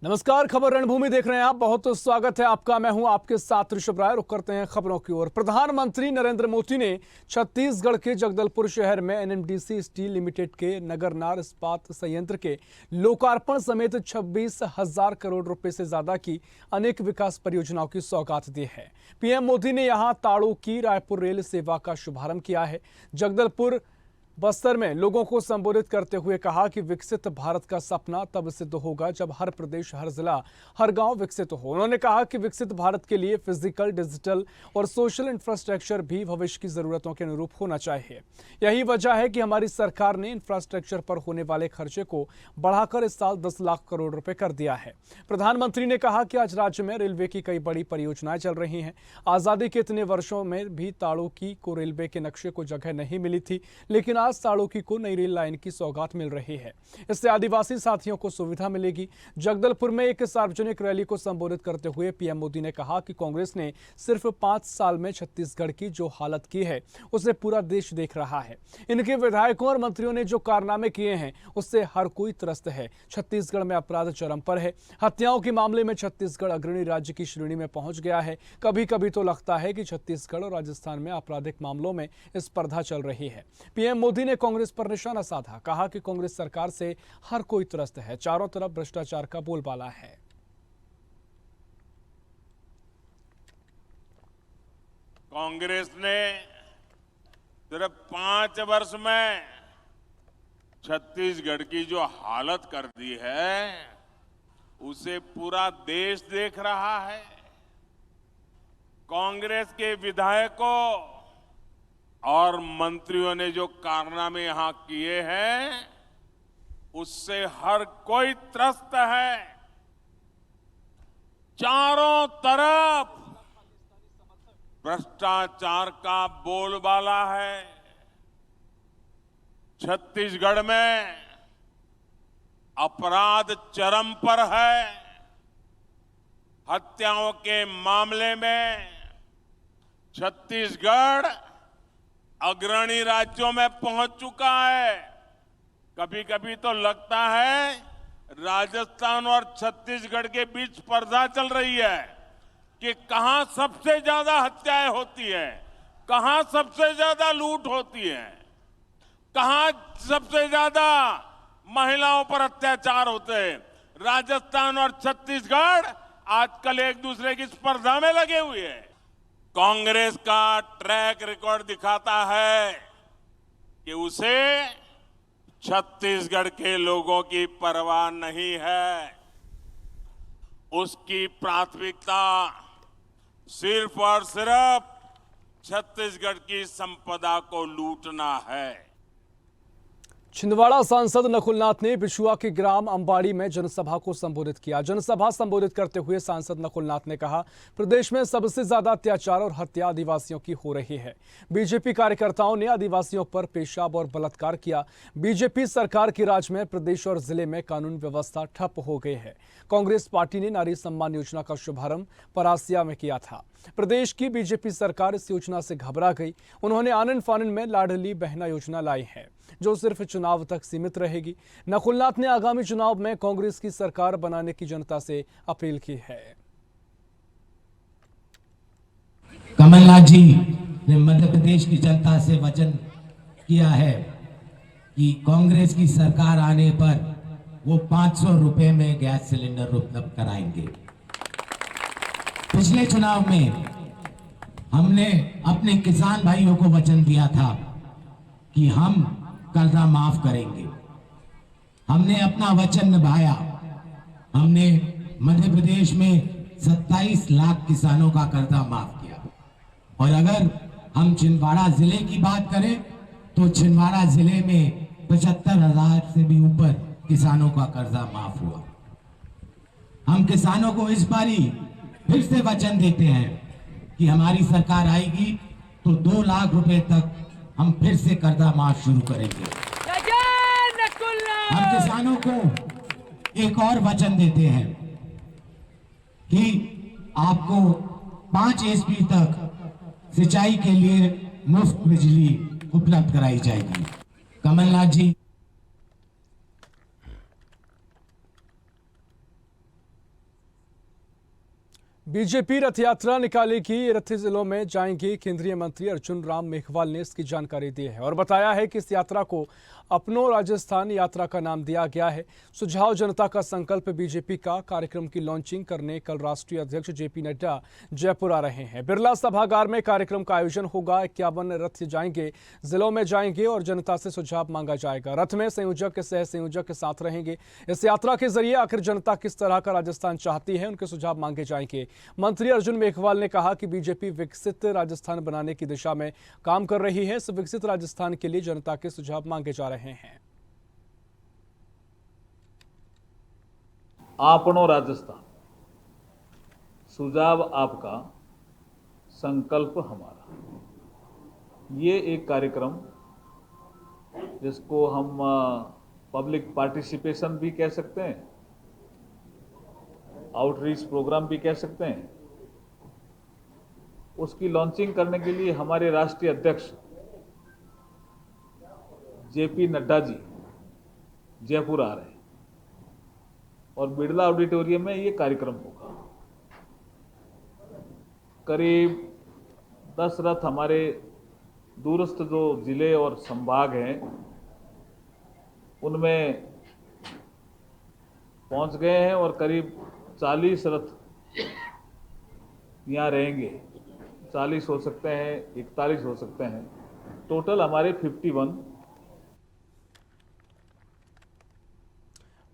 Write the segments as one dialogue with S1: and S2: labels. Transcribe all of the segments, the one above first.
S1: नमस्कार, खबर रणभूमि देख रहे हैं आप। बहुत स्वागत है आपका। मैं हूं आपके साथ ऋषभ राय। रुक करते हैं खबरों की ओर। प्रधानमंत्री नरेंद्र मोदी ने छत्तीसगढ़ के जगदलपुर शहर में एनएमडीसी स्टील लिमिटेड के नगरनार इस्पात संयंत्र के लोकार्पण समेत 26,000 करोड़ रुपए से ज्यादा की अनेक विकास परियोजनाओं की सौगात दी है। पीएम मोदी ने यहां ताड़ो की रायपुर रेल सेवा का शुभारंभ किया है। जगदलपुर बस्तर में लोगों को संबोधित करते हुए कहा कि विकसित भारत का सपना तब सिद्ध होगा जब हर प्रदेश, हर जिला, हर गांव विकसित हो। उन्होंने कहा कि विकसित भारत के लिए फिजिकल, डिजिटल और सोशल इंफ्रास्ट्रक्चर भी भविष्य की जरूरतों के अनुरूप होना चाहिए। यही वजह है कि हमारी सरकार ने इंफ्रास्ट्रक्चर पर होने वाले खर्चे को बढ़ाकर इस साल 10 लाख करोड़ रुपए कर दिया है। प्रधानमंत्री ने कहा कि आज राज्य में रेलवे की कई बड़ी परियोजनाएं चल रही हैं। आजादी के इतने वर्षों में भी ताड़ो की को रेलवे के नक्शे को जगह नहीं मिली थी, लेकिन ताड़ोकी को नई रेल लाइन की सौगात मिल रही है। इससे आदिवासी साथियों को सुविधा मिलेगी। जगदलपुर में एक सार्वजनिक रैली को संबोधित करते हुए पीएम मोदी ने कहा कि कांग्रेस ने सिर्फ 5 साल में छत्तीसगढ़ की जो हालत की है उसे पूरा देश देख रहा है। इनके विधायकों और मंत्रियों ने जो कारनामे किए हैं उससे हर कोई त्रस्त है। छत्तीसगढ़ में अपराध चरम पर है। हत्याओं के मामले में छत्तीसगढ़ अग्रणी राज्य की श्रेणी में पहुंच गया है। कभी कभी तो लगता है कि छत्तीसगढ़ और राजस्थान में आपराधिक मामलों में स्पर्धा चल रही है। पीएम मोदी ने कांग्रेस पर निशाना साधा। कहा कि कांग्रेस सरकार से हर कोई त्रस्त है। चारों तरफ भ्रष्टाचार का बोलबाला है।
S2: कांग्रेस ने सिर्फ 5 वर्ष में छत्तीसगढ़ की जो हालत कर दी है उसे पूरा देश देख रहा है। कांग्रेस के विधायकों और मंत्रियों ने जो कारनामे यहां किए हैं उससे हर कोई त्रस्त है। चारों तरफ भ्रष्टाचार का बोलबाला है। छत्तीसगढ़ में अपराध चरम पर है। हत्याओं के मामले में छत्तीसगढ़ अग्रणी राज्यों में पहुंच चुका है। कभी कभी तो लगता है राजस्थान और छत्तीसगढ़ के बीच स्पर्धा चल रही है कि कहां सबसे ज्यादा हत्याएं होती है, कहां सबसे ज्यादा लूट होती है, कहां सबसे ज्यादा महिलाओं पर अत्याचार होते हैं। राजस्थान और छत्तीसगढ़ आजकल एक दूसरे की स्पर्धा में लगे हुए हैं। कांग्रेस का ट्रैक रिकॉर्ड दिखाता है कि उसे छत्तीसगढ़ के लोगों की परवाह नहीं है। उसकी प्राथमिकता सिर्फ और सिर्फ छत्तीसगढ़ की संपदा को लूटना है।
S1: छिंदवाड़ा सांसद नकुलनाथ ने बिछुआ के ग्राम अंबाड़ी में जनसभा को संबोधित किया। जनसभा संबोधित करते हुए सांसद नकुलनाथ ने कहा, प्रदेश में सबसे ज्यादा अत्याचार और हत्या आदिवासियों की हो रही है। बीजेपी कार्यकर्ताओं ने आदिवासियों पर पेशाब और बलात्कार किया। बीजेपी सरकार के राज में प्रदेश और जिले में कानून व्यवस्था ठप हो गई है। कांग्रेस पार्टी ने नारी सम्मान योजना का शुभारंभ परासिया में किया था। प्रदेश की बीजेपी सरकार इस योजना से घबरा गई। उन्होंने आनन फानन में लाडली बहना योजना लाई है जो सिर्फ चुनाव तक सीमित रहेगी। नकुलनाथ ने आगामी चुनाव में कांग्रेस की सरकार बनाने की जनता से अपील की है।
S3: कमलनाथ जी ने मध्य प्रदेश की जनता से वचन किया है कि कांग्रेस की सरकार आने पर वो 500 रुपए में गैस सिलेंडर उपलब्ध कराएंगे। पिछले चुनाव में हमने अपने किसान भाइयों को वचन दिया था कि हम कर्जा माफ करेंगे। हमने अपना वचन निभाया। हमने मध्य प्रदेश में 27 लाख किसानों का कर्जा माफ किया। और अगर हम छिंदवाड़ा जिले की बात करें तो छिंदवाड़ा जिले में 75,000 से भी ऊपर किसानों का कर्जा माफ हुआ। हम किसानों को इस बारी फिर से वचन देते हैं कि हमारी सरकार आएगी तो 2 लाख रुपए तक हम फिर से कर्जा माफ शुरू करेंगे। हम किसानों को एक और वचन देते हैं कि आपको 5 एचपी तक सिंचाई के लिए मुफ्त बिजली उपलब्ध कराई जाएगी। कमलनाथ जी
S1: बीजेपी रथ यात्रा निकालेगी। रथ जिलों में जाएंगे। केंद्रीय मंत्री अर्जुन राम मेघवाल ने इसकी जानकारी दी है और बताया है कि इस यात्रा को अपनो राजस्थान यात्रा का नाम दिया गया है। सुझाव जनता का संकल्प बीजेपी का कार्यक्रम की लॉन्चिंग करने कल राष्ट्रीय अध्यक्ष जेपी नड्डा जयपुर आ रहे हैं। बिरला सभागार में कार्यक्रम का आयोजन होगा। 51 रथ जाएंगे, जिलों में जाएंगे और जनता से सुझाव मांगा जाएगा। रथ में संयोजक सह संयोजक के साथ रहेंगे। इस यात्रा के जरिए आखिर जनता किस तरह का राजस्थान चाहती है, उनके सुझाव मांगे जाएंगे। मंत्री अर्जुन मेघवाल ने कहा कि बीजेपी विकसित राजस्थान बनाने की दिशा में काम कर रही है। इस विकसित राजस्थान के लिए जनता के सुझाव मांगे जा रहे हैं।
S4: आपनो राजस्थान, सुझाव आपका, संकल्प हमारा, ये एक कार्यक्रम जिसको हम पब्लिक पार्टिसिपेशन भी कह सकते हैं, आउटरीच प्रोग्राम भी कह सकते हैं। उसकी लॉन्चिंग करने के लिए हमारे राष्ट्रीय अध्यक्ष जेपी नड्डा जी जयपुर आ रहे हैं और बिरला ऑडिटोरियम में ये कार्यक्रम होगा। करीब 10 रथ हमारे दूरस्थ जो जिले और संभाग हैं उनमें पहुंच गए हैं और करीब 40 रथ यहाँ रहेंगे। 40 हो सकते हैं, 41 हो सकते हैं, टोटल हमारे 51।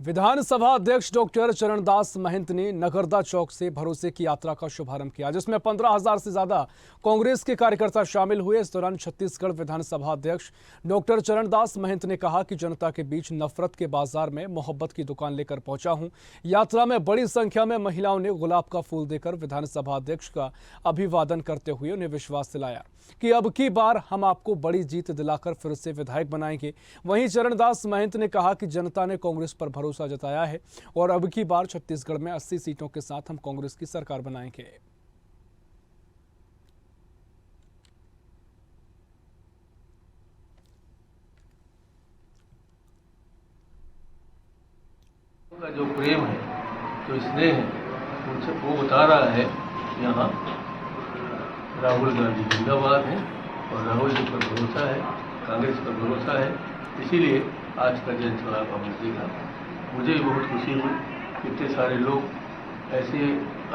S1: विधानसभा अध्यक्ष डॉक्टर चरणदास महंत ने नगरदा चौक से भरोसे की यात्रा का शुभारंभ किया, जिसमें 15,000 से ज्यादा कांग्रेस के कार्यकर्ता शामिल हुए। इस दौरान छत्तीसगढ़ विधानसभा अध्यक्ष डॉक्टर चरणदास महंत ने कहा कि जनता के बीच नफरत के बाजार में मोहब्बत की दुकान लेकर पहुंचा हूं। यात्रा में बड़ी संख्या में महिलाओं ने गुलाब का फूल देकर विधानसभा अध्यक्ष का अभिवादन करते हुए उन्हें विश्वास दिलाया कि अब की बार हम आपको बड़ी जीत दिलाकर फिर से विधायक बनाएंगे। वहीं चरणदास महंत ने कहा कि जनता ने कांग्रेस पर भरोसा जताया है और अब की बार छत्तीसगढ़ में 80 सीटों के साथ हम कांग्रेस की सरकार बनाएंगे।
S5: का जो प्रेम है, जो स्नेह है, उनसे वो बता रहा है यहाँ राहुल गांधी जिंदाबाद है और राहुल जी पर भरोसा है, कांग्रेस पर भरोसा है। इसीलिए आज का जनसभा का हमने देखा। मुझे भी बहुत खुशी हुई कि इतने सारे लोग ऐसे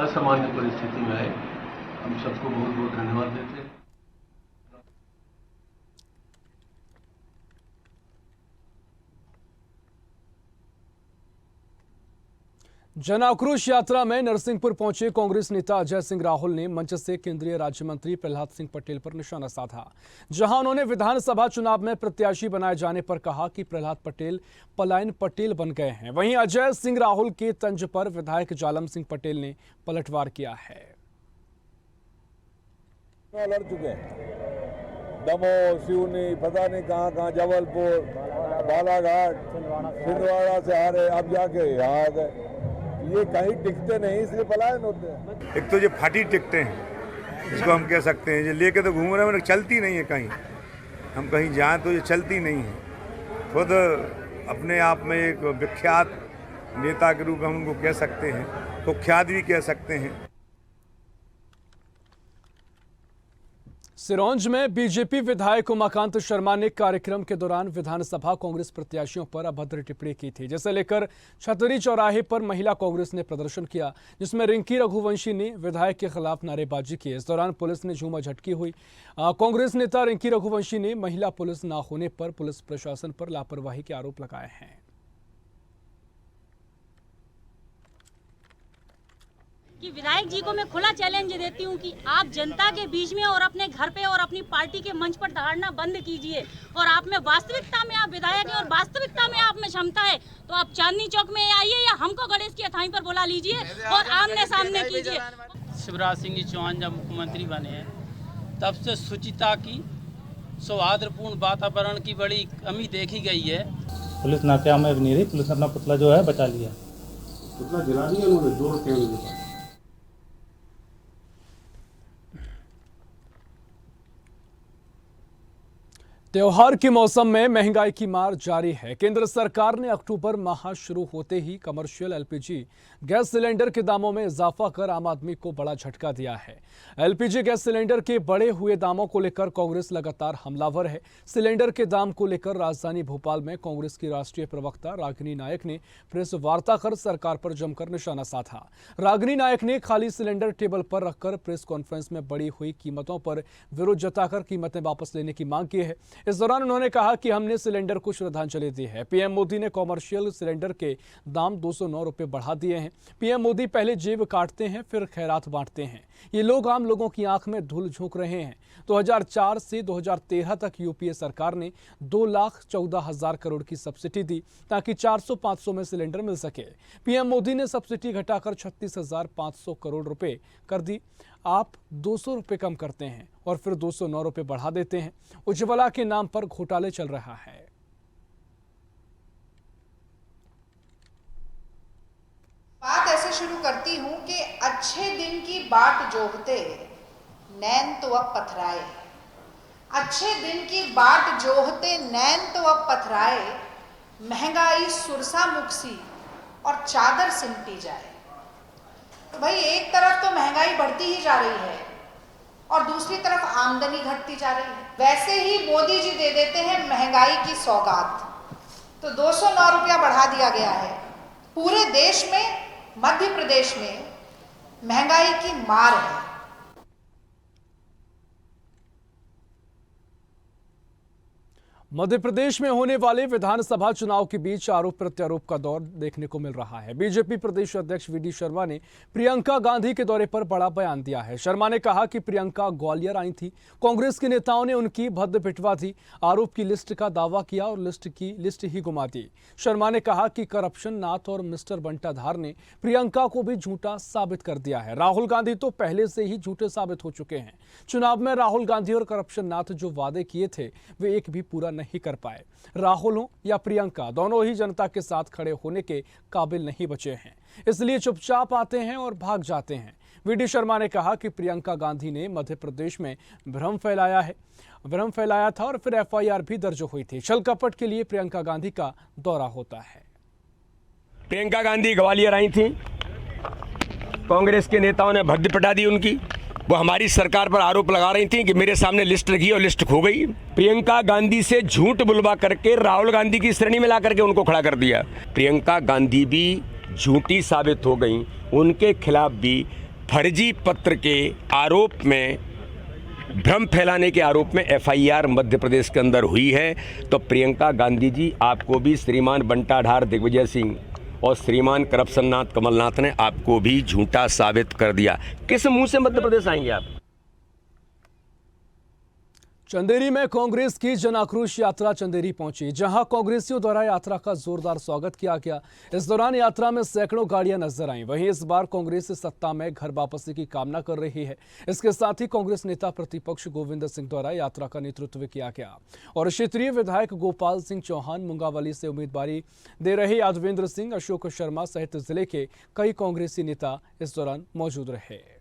S5: असामान्य परिस्थिति में आए। हम सबको बहुत बहुत धन्यवाद देते हैं।
S1: जन आक्रोश यात्रा में नरसिंहपुर पहुंचे कांग्रेस नेता अजय सिंह राहुल ने मंच से केंद्रीय राज्य मंत्री प्रहलाद सिंह पटेल पर निशाना साधा, जहां उन्होंने विधानसभा चुनाव में प्रत्याशी बनाए जाने पर कहा कि प्रहलाद पटेल पलायन पटेल बन गए हैं। वहीं अजय सिंह राहुल के तंज पर विधायक जालम सिंह पटेल ने पलटवार किया है।
S6: लड़ चुके हैं, दमोह, सिवनी, पता नहीं कहाँ, जबलपुर, बालाघाट, छिंदवाड़ा से आ रहे, अब जाके यहाँ आ गए। ये कहीं टिकते नहीं, इसलिए पलायन होते हैं।
S7: एक तो ये फाटी टिकटें हैं, इसको हम कह सकते हैं, ये लेके तो घूम रहे हैं, चलती नहीं है कहीं। हम कहीं जाएं तो ये चलती नहीं है। खुद अपने आप में एक विख्यात नेता के रूप में हम उनको कह सकते हैं, कुख्यात भी कह सकते हैं।
S1: सिरोंज में बीजेपी विधायक उमाकांत शर्मा ने कार्यक्रम के दौरान विधानसभा कांग्रेस प्रत्याशियों पर अभद्र टिप्पणी की थी, जिसे लेकर छतरी चौराहे पर महिला कांग्रेस ने प्रदर्शन किया, जिसमें रिंकी रघुवंशी ने विधायक के खिलाफ नारेबाजी की। इस दौरान पुलिस ने झूमा झटकी हुई। कांग्रेस नेता रिंकी रघुवंशी ने महिला पुलिस न होने पर पुलिस प्रशासन पर लापरवाही के आरोप लगाए हैं।
S8: कि विधायक जी को मैं खुला चैलेंज देती हूँ कि आप जनता के बीच में और अपने घर पे और अपनी पार्टी के मंच पर दहाड़ना बंद कीजिए और आप में वास्तविकता में आप विधायक हैं और वास्तविकता में आप में क्षमता है तो आप चांदनी चौक में आइए या हमको गणेश की अथाई पर बुला लीजिए और आमने सामने कीजिए।
S9: शिवराज सिंह चौहान जब मुख्यमंत्री बने हैं तब से शुचिता की, सौहार्दपूर्ण वातावरण की बड़ी कमी देखी गई है।
S10: पुलिस नाकाम नहीं रही, पुलिस ने अपना पुतला जो है बचा लिया।
S11: पुतला गिरा दिया उन्होंने, जोड़ के।
S1: त्योहार के मौसम में महंगाई की मार जारी है। केंद्र सरकार ने अक्टूबर माह शुरू होते ही कमर्शियल एलपीजी गैस सिलेंडर के दामों में इजाफा कर आम आदमी को बड़ा झटका दिया है। एलपीजी गैस सिलेंडर के बढ़े हुए दामों को लेकर कांग्रेस लगातार हमलावर है। सिलेंडर के दाम को लेकर राजधानी भोपाल में कांग्रेस की राष्ट्रीय प्रवक्ता रागिनी नायक ने प्रेस वार्ता कर सरकार पर जमकर निशाना साधा। रागिनी नायक ने खाली सिलेंडर टेबल पर रखकर प्रेस कॉन्फ्रेंस में बढ़ी हुई कीमतों पर विरोध जताकर कीमतें वापस लेने की मांग की है। इस दौरान उन्होंने कहा कि हमने सिलेंडर को श्रद्धांजलि दी है। पीएम मोदी ने कॉमर्शियल सिलेंडर के दाम 209 रुपए बढ़ा दिए हैं। पीएम मोदी पहले जेब काटते हैं फिर खैरात बांटते हैं। ये लोग आम लोगों की आंख में धूल झोंक रहे हैं। 2004 से 2013 तक यूपीए सरकार ने 2,14,000 करोड़ की सब्सिडी दी ताकि 400-500 में सिलेंडर मिल सके। पीएम मोदी ने सब्सिडी घटाकर 36,500 करोड़ रुपए कर दी। आप 200 रुपए कम करते हैं और फिर 209 रुपए बढ़ा देते हैं। उज्ज्वला के नाम पर घोटाले चल रहा है।
S12: बात ऐसे शुरू करती हूं कि अच्छे दिन की बाट जोहते नैन तो अब पथराए। अच्छे दिन की बाट जोहते नैन तो अब पथराए, महंगाई सुरसा मुक्सी और चादर सिमटी जाए। तो भाई एक तरफ तो महंगाई बढ़ती ही जा रही है और दूसरी तरफ आमदनी घटती जा रही है। वैसे ही मोदी जी दे देते हैं महंगाई की सौगात। तो 209 रुपया बढ़ा दिया गया है। पूरे देश में मध्य प्रदेश में महंगाई की मार है।
S1: मध्य प्रदेश में होने वाले विधानसभा चुनाव के बीच आरोप प्रत्यारोप का दौर देखने को मिल रहा है। बीजेपी प्रदेश अध्यक्ष वीडी शर्मा ने प्रियंका गांधी के दौरे पर बड़ा बयान दिया है। शर्मा ने कहा कि प्रियंका ग्वालियर आई थी, कांग्रेस के नेताओं ने उनकी भद्द पिटवा दी, आरोप की लिस्ट का दावा किया और लिस्ट ही गुमा दी। शर्मा ने कहा कि करप्शन नाथ और मिस्टर बंटाधार ने प्रियंका को भी झूठा साबित कर दिया है। राहुल गांधी तो पहले से ही झूठे साबित हो चुके हैं। चुनाव में राहुल गांधी और करप्शन नाथ जो वादे किए थे वे एक भी पूरा नहीं कर पाए। राहुल हो या प्रियंका, दोनों ही जनता के साथ खड़े होने के काबिल नहीं बचे हैं, इसलिए चुपचाप आते हैं और भाग जाते हैं। वीडी शर्मा ने कहा कि प्रियंका गांधी ने मध्य प्रदेश में भ्रम फैलाया था और फिर एफआईआर भी दर्ज हुई थी। छल कपट के लिए प्रियंका गांधी का दौरा होता है।
S13: प्रियंका गांधी ग्वालियर आई थी, कांग्रेस के नेताओं ने भद्द पिटा दी उनकी। वो हमारी सरकार पर आरोप लगा रही थी कि मेरे सामने लिस्ट रखी और लिस्ट खो गई। प्रियंका गांधी से झूठ बुलवा करके राहुल गांधी की श्रेणी में ला करके उनको खड़ा कर दिया। प्रियंका गांधी भी झूठी साबित हो गई। उनके खिलाफ भी फर्जी पत्र के आरोप में, भ्रम फैलाने के आरोप में एफआईआर मध्य प्रदेश के अंदर हुई है। तो प्रियंका गांधी जी, आपको भी श्रीमान बंटाधार दिग्विजय सिंह और श्रीमान करप्शन नाथ कमलनाथ ने आपको भी झूठा साबित कर दिया। किस मुंह से मध्य प्रदेश आएंगे आप?
S1: चंदेरी में कांग्रेस की जन आक्रोश यात्रा चंदेरी पहुंची, जहां कांग्रेसियों द्वारा यात्रा का जोरदार स्वागत किया गया। इस दौरान यात्रा में सैकड़ों गाड़ियां नजर आईं। वहीं इस बार कांग्रेस सत्ता में घर वापसी की कामना कर रही है। इसके साथ ही कांग्रेस नेता प्रतिपक्ष गोविंद सिंह द्वारा यात्रा का नेतृत्व किया गया और क्षेत्रीय विधायक गोपाल सिंह चौहान, मुंगावली से उम्मीदवारी दे रहे यादवेंद्र सिंह, अशोक शर्मा सहित जिले के कई कांग्रेसी नेता इस दौरान मौजूद रहे।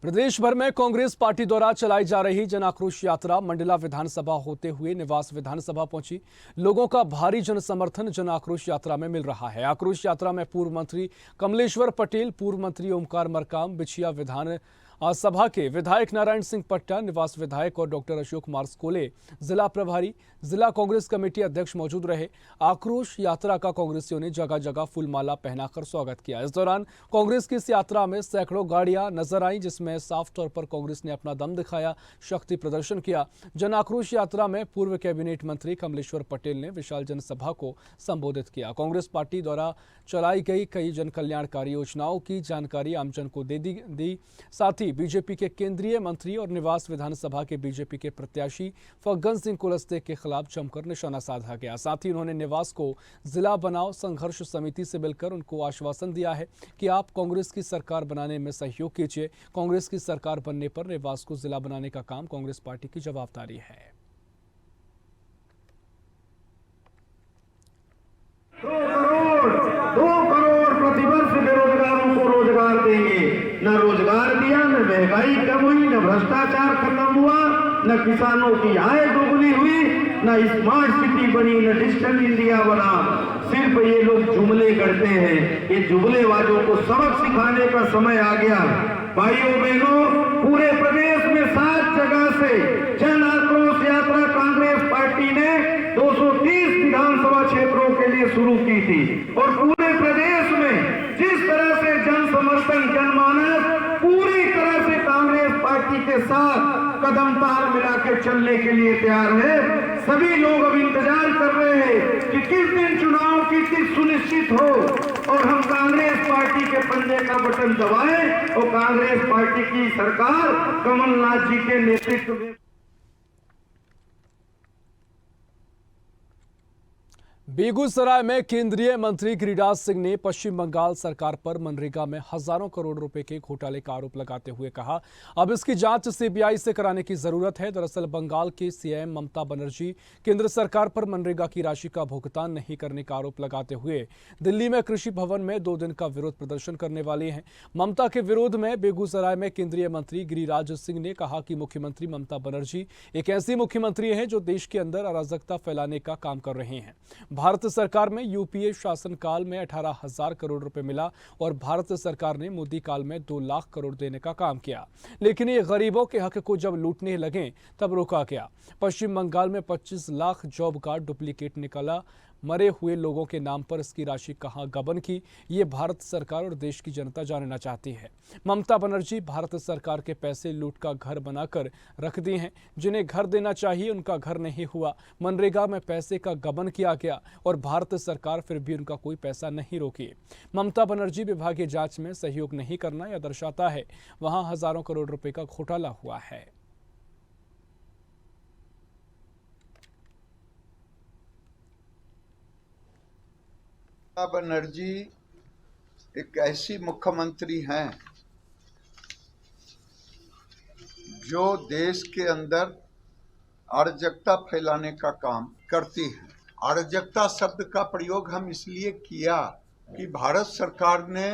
S1: प्रदेश भर में कांग्रेस पार्टी द्वारा चलाई जा रही जन आक्रोश यात्रा मंडला विधानसभा होते हुए निवास विधानसभा पहुंची। लोगों का भारी जन समर्थन जन आक्रोश यात्रा में मिल रहा है। आक्रोश यात्रा में पूर्व मंत्री कमलेश्वर पटेल, पूर्व मंत्री ओमकार मरकाम, बिछिया विधान सभा के विधायक नारायण सिंह पट्टा, निवास विधायक और डॉक्टर अशोक मार्सकोले, जिला प्रभारी, जिला कांग्रेस कमेटी अध्यक्ष मौजूद रहे। आक्रोश यात्रा का कांग्रेसियों ने जगह जगह फूलमाला पहनाकर स्वागत किया। इस दौरान कांग्रेस की इस यात्रा में सैकड़ों गाड़ियां नजर आईं, जिसमें साफ तौर पर कांग्रेस ने अपना दम दिखाया, शक्ति प्रदर्शन किया। जन आक्रोश यात्रा में पूर्व कैबिनेट मंत्री कमलेश्वर पटेल ने विशाल जनसभा को संबोधित किया। कांग्रेस पार्टी द्वारा चलाई गई कई जन कल्याणकारी योजनाओं की जानकारी आमजन को दी। साथ ही बीजेपी के केंद्रीय मंत्री और निवास विधानसभा के बीजेपी के प्रत्याशी फग्गन सिंह कुलस्ते के खिलाफ जमकर निशाना साधा गया। साथ ही उन्होंने निवास को जिला बनाओ संघर्ष समिति से मिलकर उनको आश्वासन दिया है कि आप कांग्रेस की सरकार बनाने में सहयोग कीजिए। कांग्रेस की सरकार बनने पर निवास को जिला बनाने का काम कांग्रेस पार्टी की जवाबदारी है।
S14: 2 करोड़ महंगाई कम हुई, न भ्रष्टाचार खत्म हुआ, न किसानों की आय दोगुनी हुई, न स्मार्ट सिटी बनी, न डिजिटल इंडिया बना। सिर्फ ये लोग जुमले करते हैं। ये जुमलेबाजों को सबक सिखाने का समय आ गया। भाइयों बहनों, पूरे प्रदेश में 7 जगह से जन आक्रोश यात्रा कांग्रेस पार्टी ने 230 विधानसभा क्षेत्रों के लिए शुरू की थी और पूरे प्रदेश में जिस तरह से जन समर्थन, जनमानस पूरी तरह से कांग्रेस पार्टी के साथ कदम ताल मिला के चलने के लिए तैयार है। सभी लोग अब इंतजार कर रहे हैं कि किस दिन चुनाव की तिथि सुनिश्चित हो और हम कांग्रेस पार्टी के पंजे का बटन दबाएं और कांग्रेस पार्टी की सरकार कमलनाथ जी के नेतृत्व में।
S1: बेगूसराय में केंद्रीय मंत्री गिरिराज सिंह ने पश्चिम बंगाल सरकार पर मनरेगा में हजारों करोड़ रुपए के घोटाले का आरोप लगाते हुए कहा, अब इसकी जांच सीबीआई से कराने की जरूरत है। दरअसल बंगाल की सीएम ममता बनर्जी केंद्र सरकार पर मनरेगा की राशि का भुगतान नहीं करने का आरोप लगाते हुए दिल्ली में कृषि भवन में 2 दिन का विरोध प्रदर्शन करने वाली हैं। ममता के विरोध में बेगूसराय में केंद्रीय मंत्री गिरिराज सिंह ने कहा कि मुख्यमंत्री ममता बनर्जी एक ऐसी मुख्यमंत्री है जो देश के अंदर अराजकता फैलाने का काम कर रहे हैं। भारत सरकार में यूपीए शासनकाल में 18,000 करोड़ रुपए मिला और भारत सरकार ने मोदी काल में 2 लाख करोड़ देने का काम किया, लेकिन ये गरीबों के हक को जब लूटने लगे तब रोका गया। पश्चिम बंगाल में 25 लाख जॉब कार्ड डुप्लीकेट निकला। मरे हुए लोगों के नाम पर इसकी राशि कहां गबन की, ये भारत सरकार और देश की जनता जानना चाहती है। ममता बनर्जी भारत सरकार के पैसे लूट का घर बनाकर रख दी हैं। जिन्हें घर देना चाहिए उनका घर नहीं हुआ। मनरेगा में पैसे का गबन किया गया और भारत सरकार फिर भी उनका कोई पैसा नहीं रोकी। ममता बनर्जी विभागीय जांच में सहयोग नहीं करना यह दर्शाता है वहां हजारों करोड़ रुपए का घोटाला हुआ है।
S15: ममता बनर्जी एक ऐसी मुख्यमंत्री हैं जो देश के अंदर अराजकता फैलाने का काम करती हैं। अराजकता शब्द का प्रयोग हम इसलिए किया कि भारत सरकार ने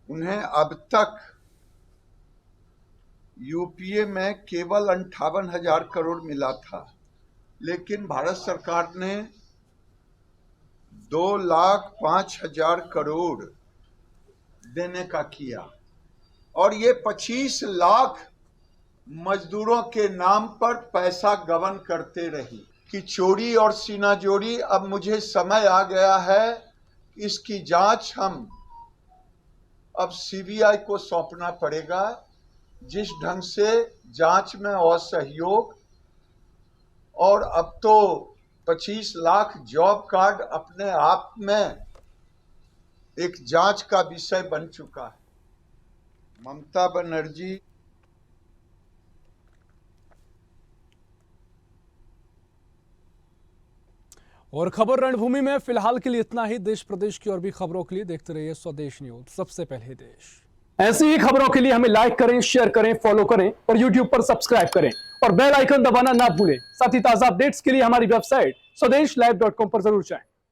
S15: उन्हें अब तक यूपीए में केवल 58,000 करोड़ मिला था, लेकिन भारत सरकार ने 2,05,000 करोड़ देने का किया और ये 25 लाख मजदूरों के नाम पर पैसा गबन करते रही कि चोरी और सीना जोड़ी। अब मुझे समय आ गया है, इसकी जांच हम अब सीबीआई को सौंपना पड़ेगा। जिस ढंग से जांच में असहयोग और अब तो 25 लाख जॉब कार्ड अपने आप में एक जांच का विषय बन चुका है। ममता बनर्जी
S1: और खबर रणभूमि में फिलहाल के लिए इतना ही। देश प्रदेश की और भी खबरों के लिए देखते रहिए स्वदेश न्यूज, सबसे पहले देश। ऐसी ही खबरों के लिए हमें लाइक करें, शेयर करें, फॉलो करें और यूट्यूब पर सब्सक्राइब करें और बेल आइकन दबाना ना भूलें। साथ ही ताजा अपडेट्स के लिए हमारी वेबसाइट स्वदेशलाइव.com पर जरूर जाएं।